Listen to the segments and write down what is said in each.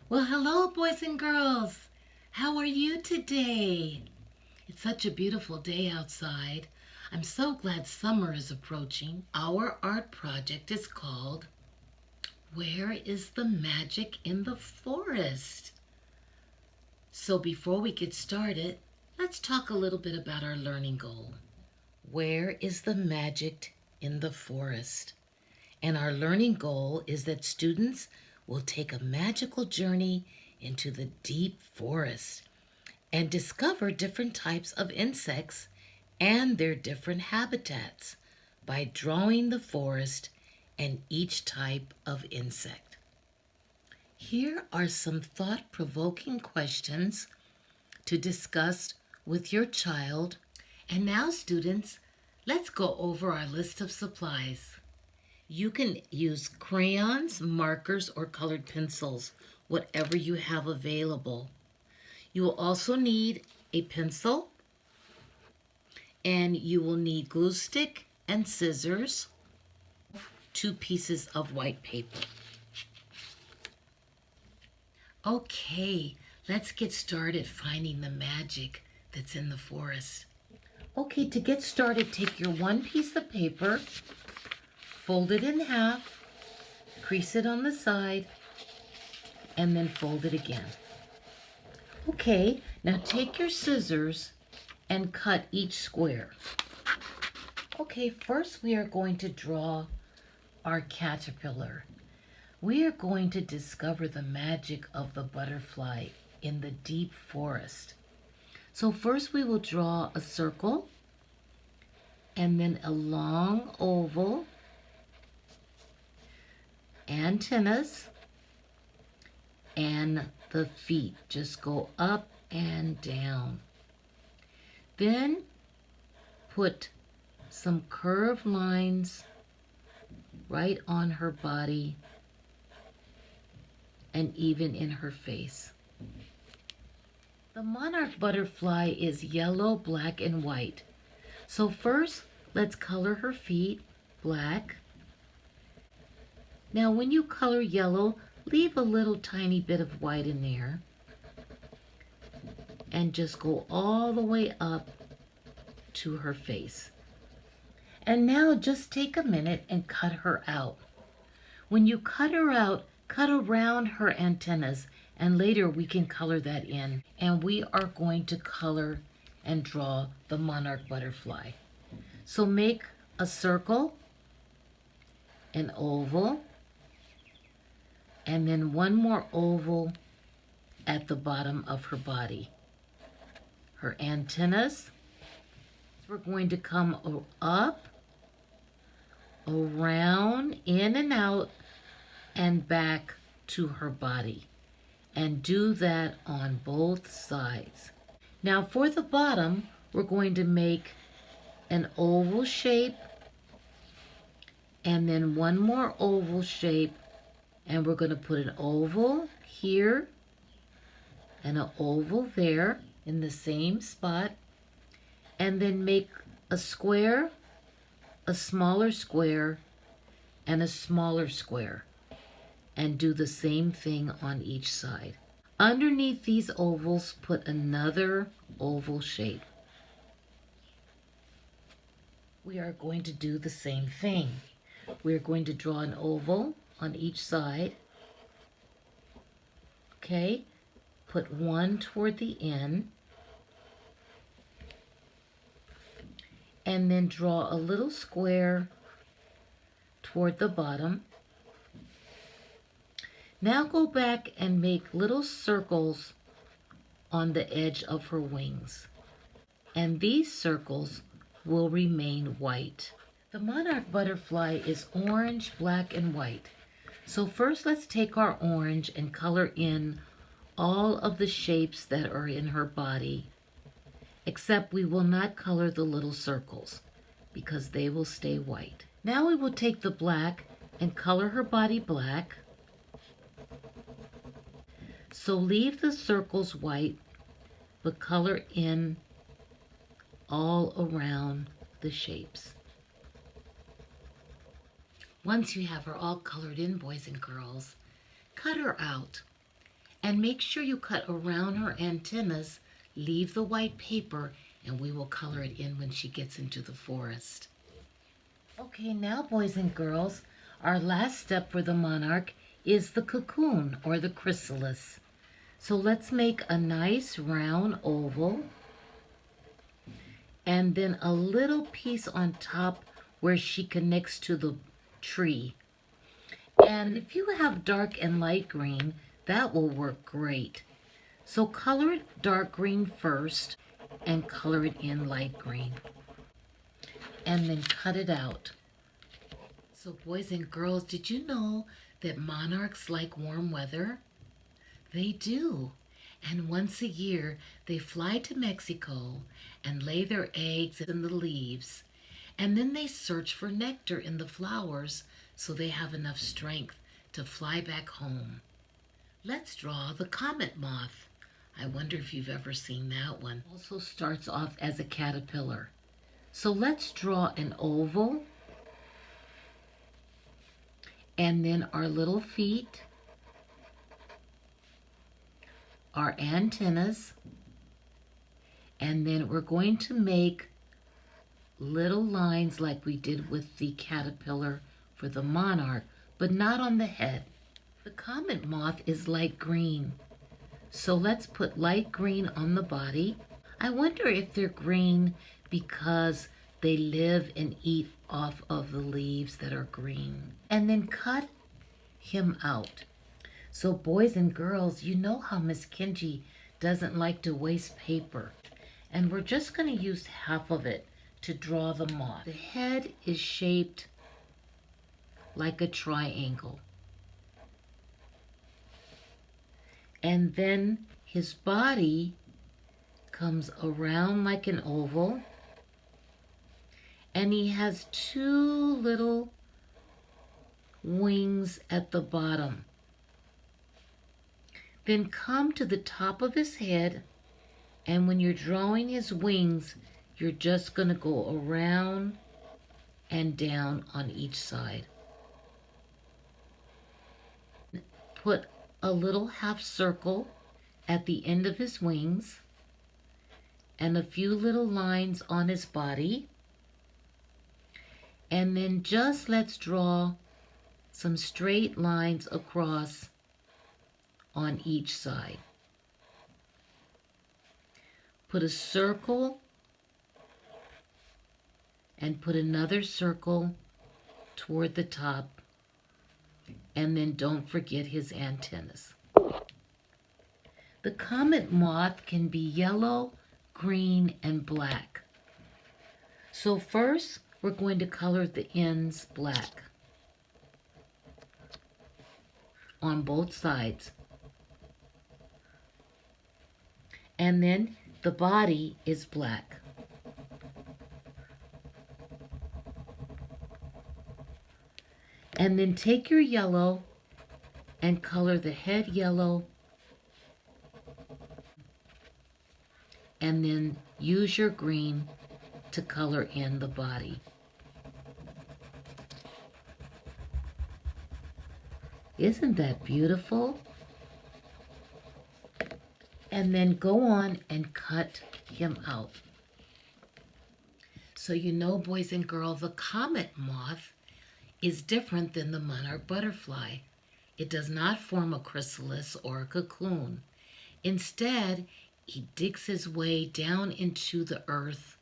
Well, hello, boys and girls. How are you today? It's such a beautiful day outside. I'm so glad summer is approaching. Our art project is called Where is the Magic in the Forest? So before we get started, let's talk a little bit about our learning goal. Where is the magic in the forest? And our learning goal is that students will take a magical journey into the deep forest and discover different types of insects and their different habitats by drawing the forest and each type of insect. Here are some thought-provoking questions to discuss with your child. And now, students, let's go over our list of supplies. You can use crayons, markers, or colored pencils, whatever you have available. You will also need a pencil, and you will need glue stick and scissors, 2 pieces of white paper. Okay, let's get started finding the magic that's in the forest. Okay, to get started, take your 1 piece of paper, fold it in half, crease it on the side, and then fold it again. Okay, now take your scissors and cut each square. Okay, first we are going to draw our caterpillar. We are going to discover the magic of the butterfly in the deep forest. So first we will draw a circle and then a long oval, antennas, and the feet just go up and down. Then put some curved lines right on her body and even in her face. The monarch butterfly is yellow, black, and white. So first, let's color her feet black. Now when you color yellow, leave a little tiny bit of white in there and just go all the way up to her face. And now just take a minute and cut her out. When you cut her out, cut around her antennas, and later we can color that in. And we are going to color and draw the monarch butterfly. So make a circle, an oval, and then one more oval at the bottom of her body. Her antennas, we're going to come up, around, in and out, and back to her body. And do that on both sides. Now for the bottom, we're going to make an oval shape, and then one more oval shape, and we're going to put an oval here and an oval there in the same spot, and then make a square, a smaller square, and a smaller square, and do the same thing on each side. Underneath these ovals, put another oval shape. We are going to do the same thing. We're going to draw an oval on each side. Okay, put one toward the end, and then draw a little square toward the bottom. Now go back and make little circles on the edge of her wings. And these circles will remain white. The monarch butterfly is orange, black, and white. So first let's take our orange and color in all of the shapes that are in her body, except we will not color the little circles because they will stay white. Now we will take the black and color her body black. So leave the circles white, but color in all around the shapes. Once you have her all colored in, boys and girls, cut her out And make sure you cut around her antennas, leave the white paper, and we will color it in when she gets into the forest. Okay, now boys and girls, our last step for the monarch is the cocoon or the chrysalis. So let's make a nice round oval and then a little piece on top where she connects to the tree. And if you have dark and light green, that will work great. So color it dark green first and color it in light green. And then cut it out. So boys and girls, did you know that monarchs like warm weather? They do. And once a year, they fly to Mexico and lay their eggs in the leaves. And then they search for nectar in the flowers so they have enough strength to fly back home. Let's draw the Comet Moth. I wonder if you've ever seen that one. It also starts off as a caterpillar. So let's draw an oval and then our little feet, our antennas, and then we're going to make little lines like we did with the caterpillar for the monarch, but not on the head. The comet moth is light green, so let's put light green on the body. I wonder if they're green because they live and eat off of the leaves that are green. And then cut him out. So boys and girls, you know how Miss Kenji doesn't like to waste paper. And we're just going to use half of it to draw the moth. The head is shaped like a triangle. And then his body comes around like an oval. And he has two little wings at the bottom. Then come to the top of his head, and when you're drawing his wings, you're just going to go around and down on each side. Put a little half circle at the end of his wings and a few little lines on his body. And then just let's draw some straight lines across on each side. Put a circle and put another circle toward the top, and then don't forget his antennas. The comet moth can be yellow, green, and black. So first we're going to color the ends black on both sides. And then the body is black. And then take your yellow and color the head yellow. And then use your green to color in the body. Isn't that beautiful? And then go on and cut him out. So you know, boys and girls, the comet moth is different than the monarch butterfly. It does not form a chrysalis or a cocoon. Instead, he digs his way down into the earth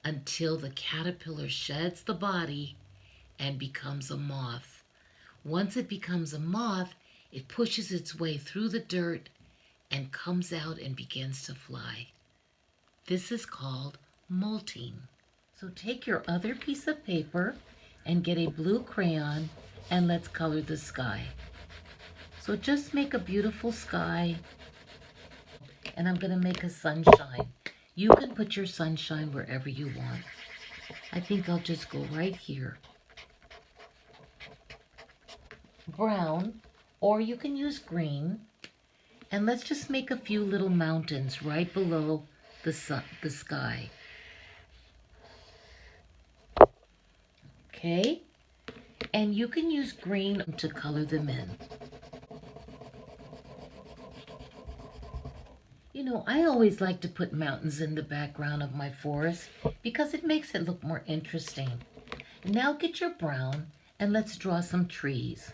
until the caterpillar sheds the body and becomes a moth. Once it becomes a moth, it pushes its way through the dirt and comes out and begins to fly. This is called molting. So take your other piece of paper and get a blue crayon and let's color the sky. So just make a beautiful sky, and I'm going to make a sunshine. You can put your sunshine wherever you want. I think I'll just go right here. Brown, or you can use green. And let's just make a few little mountains right below the sky. Okay? And you can use green to color them in. You know, I always like to put mountains in the background of my forest because it makes it look more interesting. Now get your brown and let's draw some trees.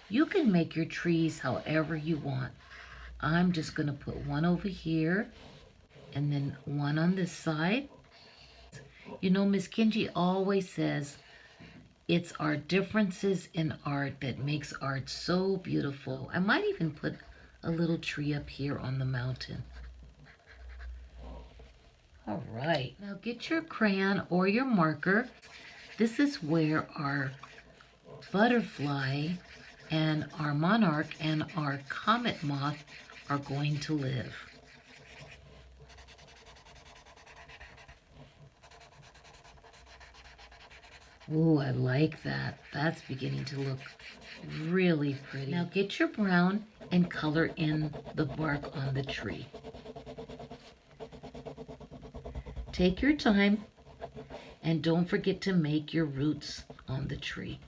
You can make your trees however you want. I'm just going to put one over here and then one on this side. You know, Miss Kenji always says it's our differences in art that makes art so beautiful. I might even put a little tree up here on the mountain. All right, now get your crayon or your marker. This is where our butterfly and our monarch and our comet moth are going to live. Ooh, I like that. That's beginning to look really pretty. Now get your brown and color in the bark on the tree. Take your time and don't forget to make your roots on the tree.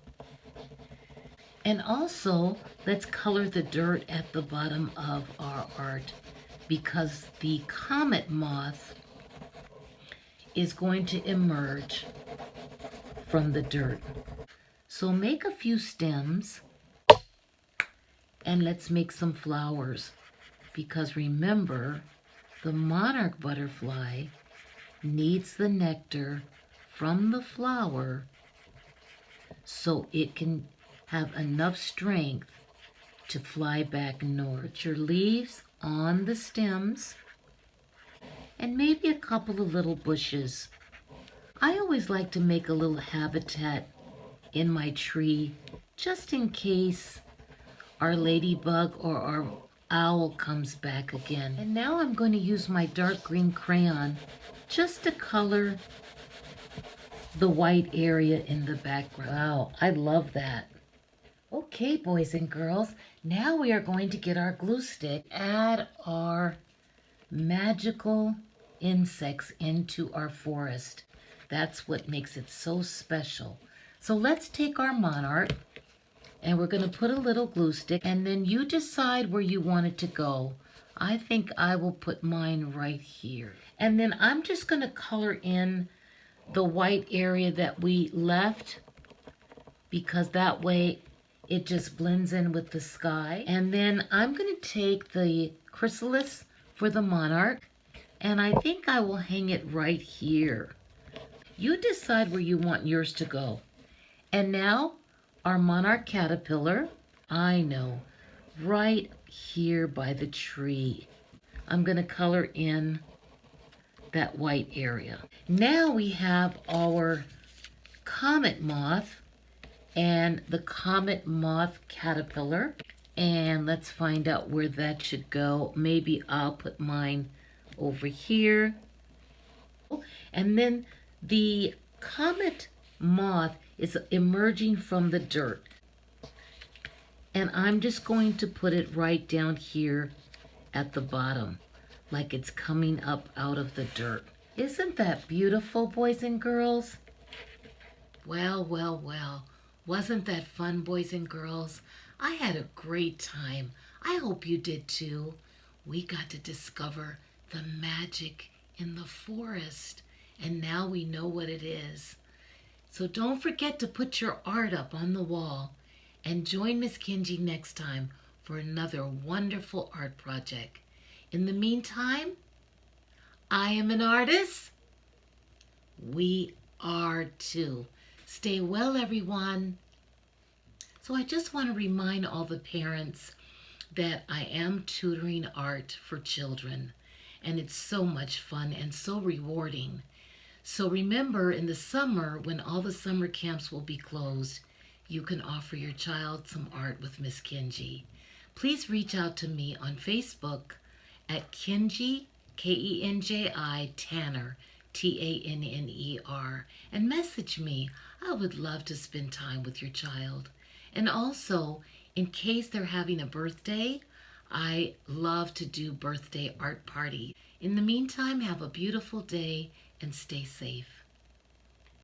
And also, let's color the dirt at the bottom of our art because the comet moth is going to emerge from the dirt. So make a few stems and let's make some flowers because remember, the monarch butterfly needs the nectar from the flower so it can have enough strength to fly back north. Put your leaves on the stems and maybe a couple of little bushes. I always like to make a little habitat in my tree just in case our ladybug or our owl comes back again. And now I'm going to use my dark green crayon just to color the white area in the background. Wow, I love that. Okay, boys and girls, now we are going to get our glue stick, add our magical insects into our forest. That's what makes it so special. So let's take our monarch and we're going to put a little glue stick and then you decide where you want it to go. I think I will put mine right here. And then I'm just going to color in the white area that we left because that way it just blends in with the sky. And then I'm going to take the chrysalis for the monarch and I think I will hang it right here. You decide where you want yours to go. And now our monarch caterpillar, I know, right here by the tree. I'm going to color in that white area. Now we have our comet moth and the comet moth caterpillar. And let's find out where that should go. Maybe I'll put mine over here. And then the comet moth is emerging from the dirt. And I'm just going to put it right down here at the bottom, like it's coming up out of the dirt. Isn't that beautiful, boys and girls? Well, well, well. Wasn't that fun, boys and girls? I had a great time. I hope you did too. We got to discover the magic in the forest, and now we know what it is. So don't forget to put your art up on the wall and join Miss Kenji next time for another wonderful art project. In the meantime, I am an artist. We are too. Stay well, everyone. So I just want to remind all the parents that I am tutoring art for children, and it's so much fun and so rewarding. So remember, in the summer, when all the summer camps will be closed, you can offer your child some art with Miss Kenji. Please reach out to me on Facebook at Kenji, Kenji, Tanner, Tanner, and message me. I would love to spend time with your child. And also, in case they're having a birthday, I love to do birthday art party. In the meantime, have a beautiful day and stay safe.